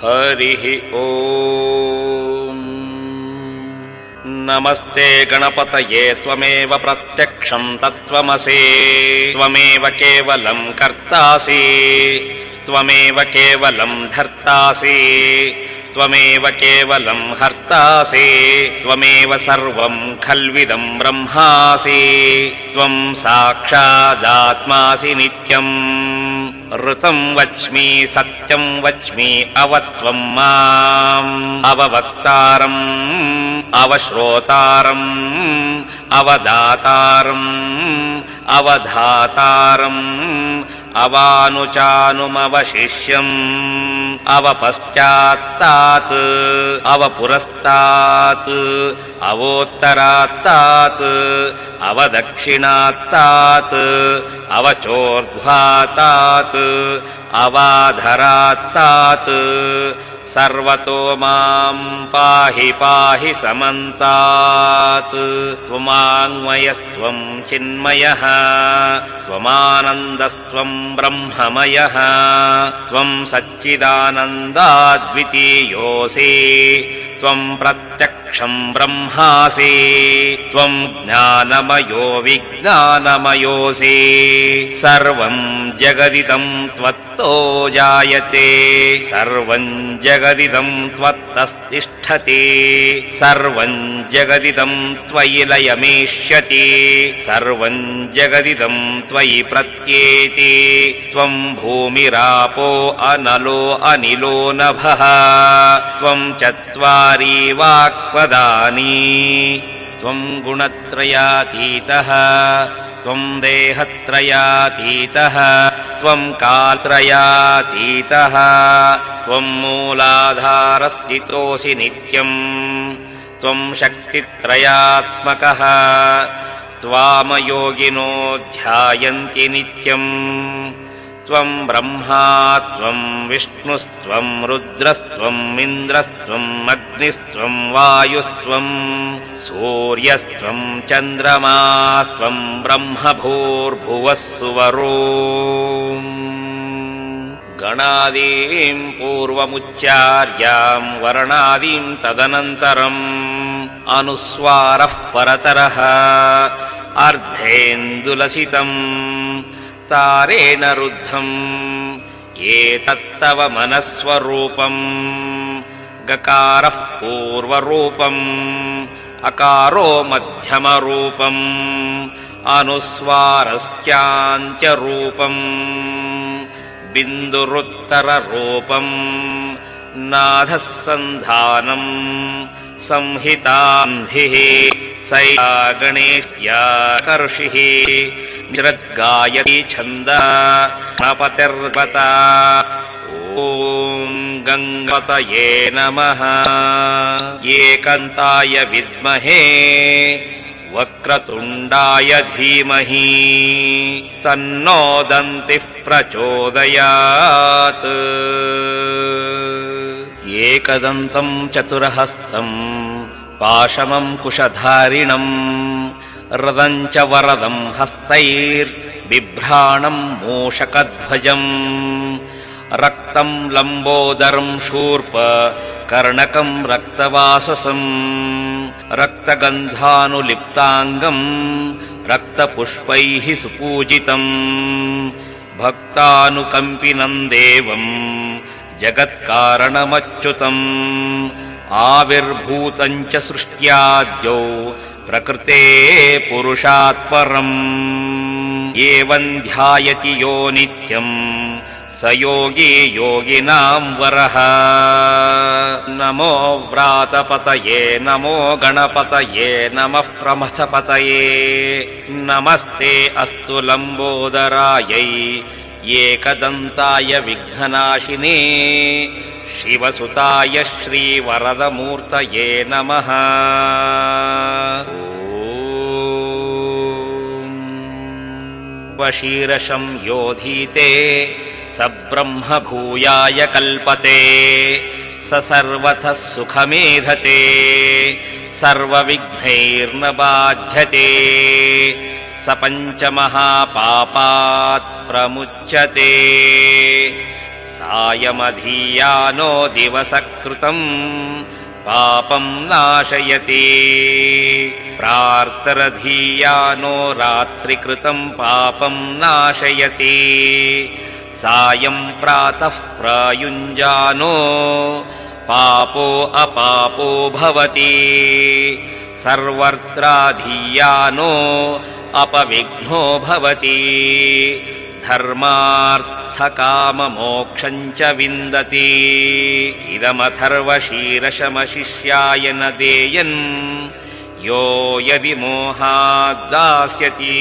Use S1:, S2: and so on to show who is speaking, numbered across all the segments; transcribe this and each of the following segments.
S1: हरिः ॐ। नमस्ते गणपतये त्वमेव प्रत्यक्षं तत्त्वमसि त्वमेव केवलं कर्तासि त्वमेव केवलं धर्तासि त्वमेव केवलं हर्तासि त्वमेव सर्वं खल्विदं ब्रह्मासि त्वं साक्षादात्मासि नित्यम् ऋतं वच्मि सत्यं वच्मि अवत्वं माम् अववक्तारम् अवश्रोतारम् अवदातारम् अवधातारम् अवानुचानुमवशिष्यम् अवपश्चात्तात् अवपुरस्तात् अवोत्तरात्तात् अवदक्षिणात्तात् अवचोर्ध्वातात् अवाधरात्तात् सर्वतो मां पाहि पाहि समन्तात् त्वमाङ्मयस्त्वं चिन्मयः त्वमानन्दस्त्वं ब्रह्ममयः त्वं सच्चिदानन्दाद्वितीयोऽसि त्वं प्रत्यक्षं ब्रह्मासि त्वं ज्ञानमयो विज्ञानमयोऽसि सर्वं जगदिदं त्वत्तो जायते सर्वं जगदिदं त्वत्तस्तिष्ठति सर्वं जगदिदं त्वयि लयमेष्यति सर्वं जगदिदं त्वयि प्रत्येति त्वं भूमिरापो अनलो अनिलो नभः त्वं चत्वारि वाक्पदानि त्वं गुणत्रयातीतः त्वं देहत्रयातीतः त्वं कालत्रयातीतः त्वं मूलाधारस्थितोऽसि नित्यम् त्वं शक्तित्रयात्मकः त्वामयोगिनो ध्यायन्ति नित्यम् त्वं ब्रह्मा त्वं विष्णुस्त्वं रुद्रस्त्वं इन्द्रस्त्वं अग्निस्त्वं वायुस्त्वं सूर्यस्त्वं चन्द्रमास्त्वं ब्रह्मभूर्भुवः सुवरोम् गणादीं पूर्वमुच्चार्यां वर्णादीं तदनन्तरम् अनुस्वारः परतरः अर्धेन्दुलसितम् तारेण रुद्धम् एतत्तव मनस्वरूपम् गकारः पूर्वरूपम् अकारो मध्यमरूपम् अनुस्वारश्चान्त्यरूपम् बिन्दुरुत्तररूपम् नाधः सन्धानम् संहितान्धिः सैया गणेष्ट्याकर्षिः निरद्गायति छन्दः गणपतिर्वता ॐ गङ्गपतये नमः एकदन्ताय विद्महे वक्रतुण्डाय धीमहि तन्नो दन्तिः प्रचोदयात् एकदन्तं चतुरहस्तं पाशमं कुशधारिणं रदं च वरदं हस्तैर्बिभ्राणं मूषकध्वजम् रक्तं लम्बोदरं शूर्प कर्णकं रक्तवाससं रक्तगन्धानुलिप्ताङ्गं रक्तपुष्पैः सुपूजितं भक्तानुकम्पिनं देवं जगत्कारणमच्युतम् आविर्भूतं च सृष्ट्याद्यौ प्रकृते पुरुषात् परम् एवं ध्यायति यो नित्यम् स योगी योगिनां वरः नमो व्रातपतये नमो गणपतये नमः प्रमथपतये नमस्ते अस्तु लम्बोदरायै एकदन्ताय विघ्ननाशिने शिवसुताय श्रीवरदमूर्तये नमः वशीरशं योधीते स ब्रह्म भूयाय कल्पते स सर्वतः सुखमेधते सर्वविघ्नैर्न बाध्यते स पञ्चमहापापात् प्रमुच्यते स सायमधीयानो दिवसकृतम् पापं नाशयति प्रार्तरधीयानो रात्रिकृतं पापं नाशयति सायं प्रातः प्रयुञ्जानो पापो अपापो भवति सर्वत्राधीयानो अपविघ्नो भवति धर्मार्थकाममोक्षं च विन्दति इदमथर्वशीर्षमशिष्याय न देयन् यो यदि मोहाद् दास्यति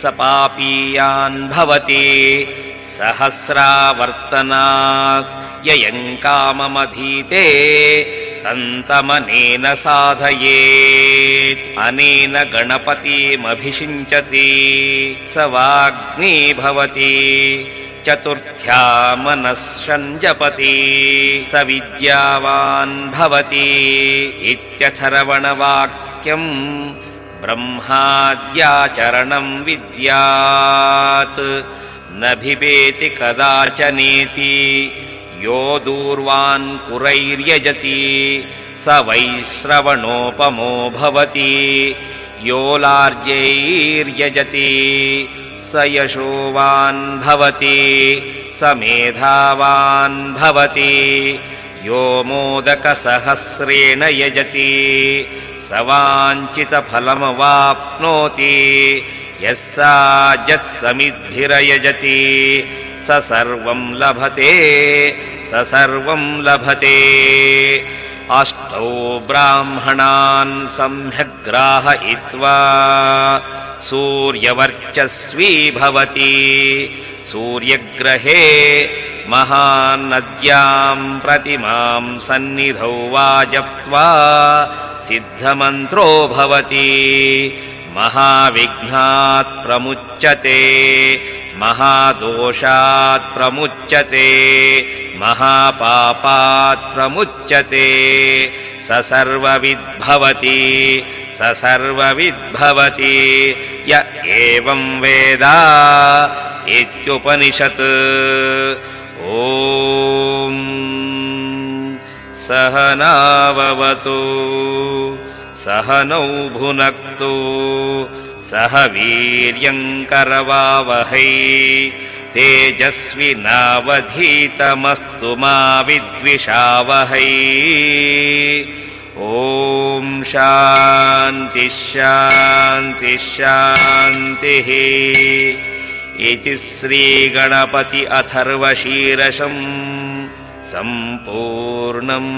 S1: स पापीयान् भवति सहस्रावर्तनात् ययं काममधीते तन्तमनेन साधयेत् अनेन गणपतिमभिषिञ्चति स वाग्मी भवति चतुर्थ्या मनः जपति स विद्यावान् भवति इत्यथर्वणवाक्यम् ब्रह्माद्याचरणं विद्यात् न बिभेति कदाचनेति यो दूर्वान् कुरैर्यजति स वैश्रवणोपमो भवति यो लार्जैर्यजति स यशोवान् भवति स मेधावान् भवति यो मोदकसहस्रेण यजति स वाञ्छितफलमवाप्नोति यस्साजत्समिद्भिरयजति स सर्वं लभते स सर्वं लभते अष्टौ ब्राह्मणान् सम्यग्राहयित्वा सूर्यवर्चस्वी भवति सूर्यग्रहे महानद्यां प्रतिमां सन्निधौ वा जप्त्वा सिद्धमन्त्रो भवति महाविघ्नात् प्रमुच्यते महादोषात् प्रमुच्यते महापापात् प्रमुच्यते स सर्वविद्भवति स सर्वविद्भवति य एवं वेद इत्युपनिषत् ॐ सहनाववतु सहनौ भुनक्तु सह वीर्यङ्करवावहै तेजस्विनावधीतमस्तु मा विद्विषावहै ॐ शान्ति शान्ति शान्तिः इति श्रीगणपति अथर्वशीर्षं सम्पूर्णम्।